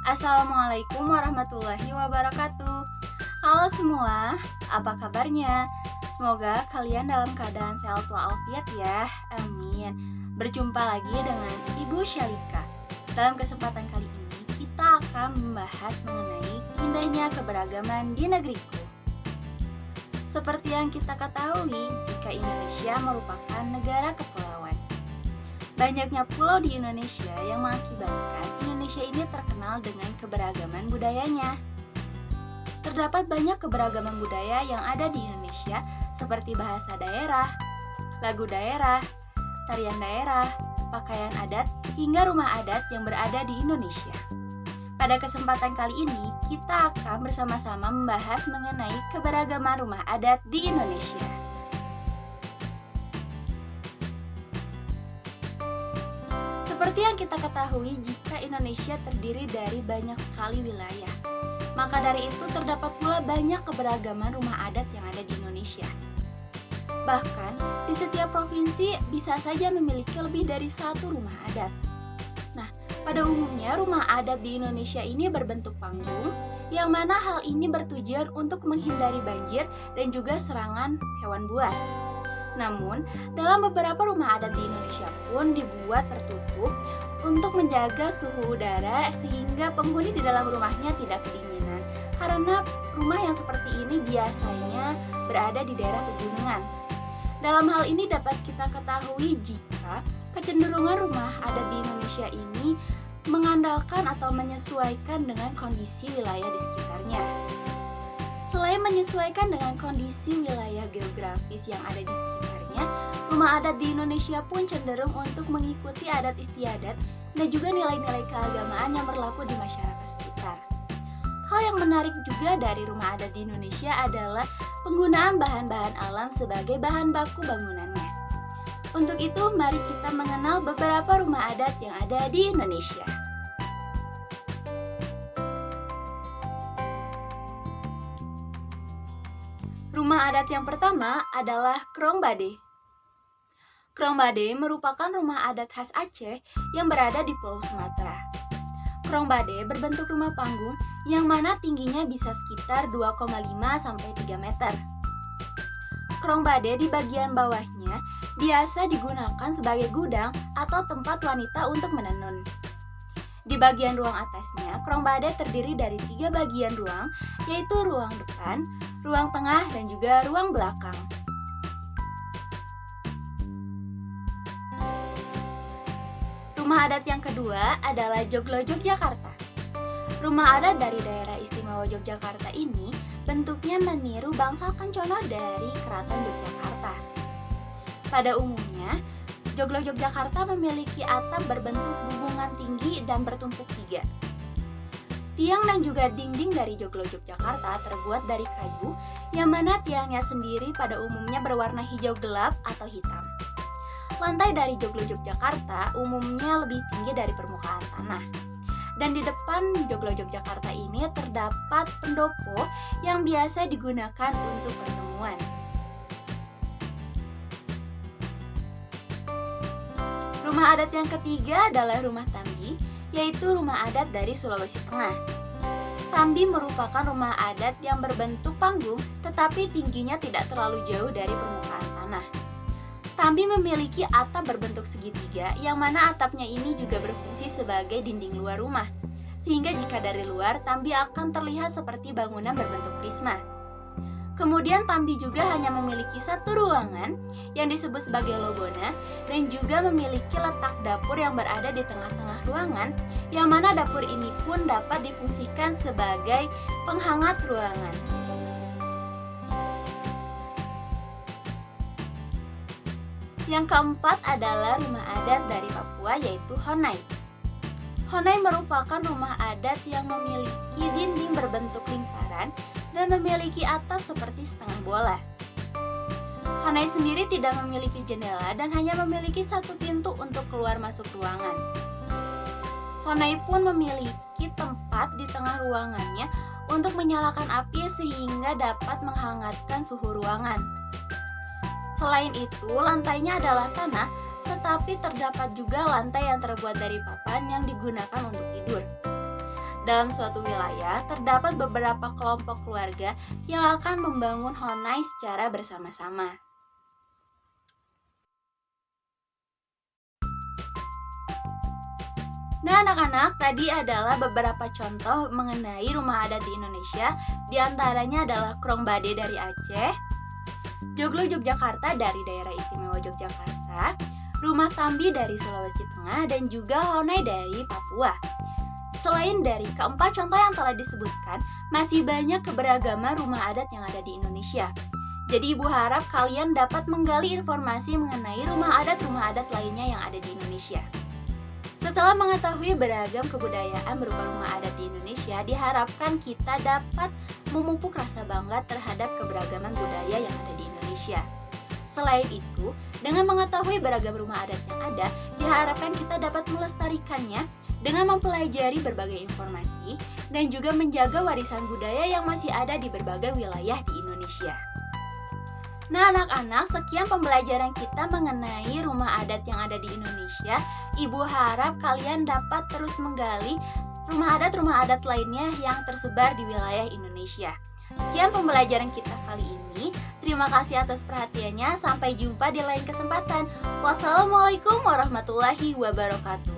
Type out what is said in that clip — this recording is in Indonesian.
Assalamualaikum warahmatullahi wabarakatuh. Halo semua, apa kabarnya? Semoga kalian dalam keadaan sehat walafiat ya, amin. Berjumpa lagi dengan Ibu Syalika. Dalam kesempatan kali ini, kita akan membahas mengenai indahnya keberagaman di negeriku. Seperti yang kita ketahui, jika Indonesia merupakan negara kepulauan, banyaknya pulau di Indonesia yang mengakibatkan Indonesia ini terkenal dengan keberagaman budayanya. Terdapat banyak keberagaman budaya yang ada di Indonesia seperti bahasa daerah, lagu daerah, tarian daerah, pakaian adat, hingga rumah adat yang berada di Indonesia. Pada kesempatan kali ini, kita akan bersama-sama membahas mengenai keberagaman rumah adat di Indonesia. Seperti yang kita ketahui, jika Indonesia terdiri dari banyak sekali wilayah, maka dari itu terdapat pula banyak keberagaman rumah adat yang ada di Indonesia. Bahkan, di setiap provinsi bisa saja memiliki lebih dari satu rumah adat. Nah, pada umumnya rumah adat di Indonesia ini berbentuk panggung, yang mana hal ini bertujuan untuk menghindari banjir dan juga serangan hewan buas. Namun, dalam beberapa rumah adat di Indonesia pun dibuat tertutup untuk menjaga suhu udara sehingga penghuni di dalam rumahnya tidak kedinginan. Karena rumah yang seperti ini biasanya berada di daerah pegunungan. Dalam hal ini dapat kita ketahui jika kecenderungan rumah adat di Indonesia ini mengandalkan atau menyesuaikan dengan kondisi wilayah di sekitarnya. Selain menyesuaikan dengan kondisi wilayah geografis yang ada di sekitarnya, rumah adat di Indonesia pun cenderung untuk mengikuti adat istiadat dan juga nilai-nilai keagamaan yang berlaku di masyarakat sekitar. Hal yang menarik juga dari rumah adat di Indonesia adalah penggunaan bahan-bahan alam sebagai bahan baku bangunannya. Untuk itu, mari kita mengenal beberapa rumah adat yang ada di Indonesia. Rumah adat yang pertama adalah Krong Bade. Krong Bade merupakan rumah adat khas Aceh yang berada di Pulau Sumatera. Krong Bade berbentuk rumah panggung yang mana tingginya bisa sekitar 2,5 sampai 3 meter. Krong Bade di bagian bawahnya biasa digunakan sebagai gudang atau tempat wanita untuk menenun. Di bagian ruang atasnya, Krong Bade terdiri dari 3 bagian ruang, yaitu ruang depan, ruang tengah, dan juga ruang belakang. Rumah adat yang kedua adalah Joglo Yogyakarta. Rumah adat dari daerah istimewa Yogyakarta ini bentuknya meniru bangsal kencono dari Keraton Yogyakarta. Pada umumnya, Joglo Yogyakarta memiliki atap berbentuk hubungan tinggi dan bertumpuk 3. Tiang dan juga dinding dari Joglo Yogyakarta terbuat dari kayu, yang mana tiangnya sendiri pada umumnya berwarna hijau gelap atau hitam. Lantai dari Joglo Yogyakarta umumnya lebih tinggi dari permukaan tanah. Dan di depan Joglo Yogyakarta ini terdapat pendopo yang biasa digunakan untuk pertemuan. Rumah adat yang ketiga adalah rumah Tambi, yaitu rumah adat dari Sulawesi Tengah. Tambi merupakan rumah adat yang berbentuk panggung, tetapi tingginya tidak terlalu jauh dari permukaan tanah. Tambi memiliki atap berbentuk segitiga, yang mana atapnya ini juga berfungsi sebagai dinding luar rumah, sehingga jika dari luar, Tambi akan terlihat seperti bangunan berbentuk prisma. Kemudian Tambi juga hanya memiliki satu ruangan yang disebut sebagai lobona dan juga memiliki letak dapur yang berada di tengah-tengah ruangan, yang mana dapur ini pun dapat difungsikan sebagai penghangat ruangan. Yang keempat adalah rumah adat dari Papua, yaitu Honai. Honai merupakan rumah adat yang memiliki dinding berbentuk lingkaran dan memiliki atap seperti setengah bola. Honai sendiri tidak memiliki jendela dan hanya memiliki satu pintu untuk keluar masuk ruangan. Honai pun memiliki tempat di tengah ruangannya untuk menyalakan api sehingga dapat menghangatkan suhu ruangan. Selain itu, lantainya adalah tanah, tetapi terdapat juga lantai yang terbuat dari papan yang digunakan untuk tidur. Dalam suatu wilayah, terdapat beberapa kelompok keluarga yang akan membangun Honai secara bersama-sama. Nah, anak-anak, tadi adalah beberapa contoh mengenai rumah adat di Indonesia. Di antaranya adalah Krong Bade dari Aceh, Joglo Yogyakarta dari daerah istimewa Yogyakarta, Rumah Tambi dari Sulawesi Tengah, dan juga Honai dari Papua. Selain dari keempat contoh yang telah disebutkan, masih banyak keberagaman rumah adat yang ada di Indonesia. Jadi Ibu harap kalian dapat menggali informasi mengenai rumah adat lainnya yang ada di Indonesia. Setelah mengetahui beragam kebudayaan berupa rumah adat di Indonesia, diharapkan kita dapat memupuk rasa bangga terhadap keberagaman budaya yang ada di Indonesia. Selain itu, dengan mengetahui beragam rumah adat yang ada, diharapkan kita dapat melestarikannya dengan mempelajari berbagai informasi dan juga menjaga warisan budaya yang masih ada di berbagai wilayah di Indonesia. Nah, anak-anak, sekian pembelajaran kita mengenai rumah adat yang ada di Indonesia. Ibu harap kalian dapat terus menggali rumah adat lainnya yang tersebar di wilayah Indonesia. Sekian pembelajaran kita kali ini. Terima kasih atas perhatiannya. Sampai jumpa di lain kesempatan. Wassalamualaikum warahmatullahi wabarakatuh.